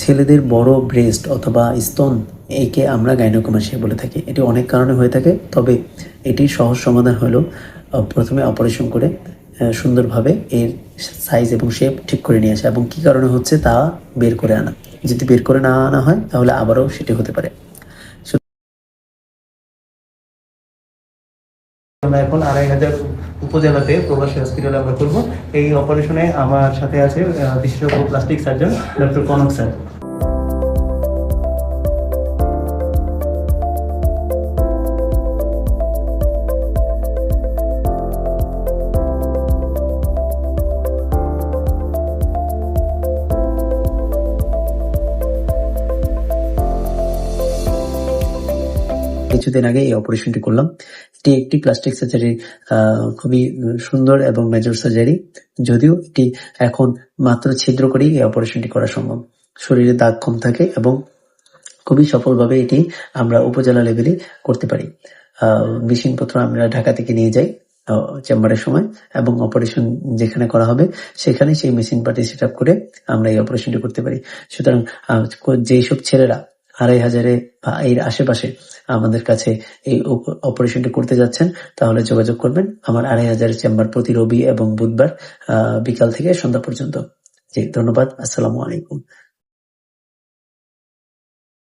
ছেলেদের বড় ব্রেস্ট অথবা স্তন একে আমরা গাইনোকোমাস্টিয়া বলে থাকি। এটি অনেক কারণে হয়ে থাকে, তবে এটির সহজ সমাধান হলো প্রথমে অপারেশন করে সুন্দরভাবে এর সাইজ এবং শেপ ঠিক করে নিয়ে আসা এবং কী কারণে হচ্ছে তা বের করে আনা। যদি বের করে না আনা হয় তাহলে আবারও সেটি হতে পারে। আমরা এখন ২,৫০০ উপজেলাতে প্রবাসী হসপিটালে আমরা করবো। এই অপারেশনে আমার সাথে আছে বিশেষজ্ঞ plastic surgeon doctor Kanak sir. কিছুদিন আগে এই অপারেশনটি করলাম। এটি একটি প্লাস্টিক সার্জারি, খুবই সুন্দর এবং মেজর সার্জারি। যদিও এটি এখন মাত্র ছিদ্র করেই এই অপারেশনটি করা সম্ভব। শরীরে দাগ কম থাকে এবং খুবই সফলভাবে এটি আমরা উপজেলা লেভেলে করতে পারি। মেশিনপত্র আমরা ঢাকা থেকে নিয়ে যাই চেম্বারের সময়, এবং অপারেশন যেখানে করা হবে সেখানে সেই মেশিন পার্টি সেট আপ করে আমরা এই অপারেশনটি করতে পারি। সুতরাং যেই সব ছেলেরা ২,৫০০ বা এর আশেপাশে আমাদের কাছে এই অপারেশনটি করতে যাচ্ছেন, তাহলে যোগাযোগ করবেন। আমার ২,৫০০ চেম্বার প্রতি রবি এবং বুধবার বিকাল থেকে সন্ধ্যা পর্যন্ত। জি, ধন্যবাদ। আসসালামু আলাইকুম।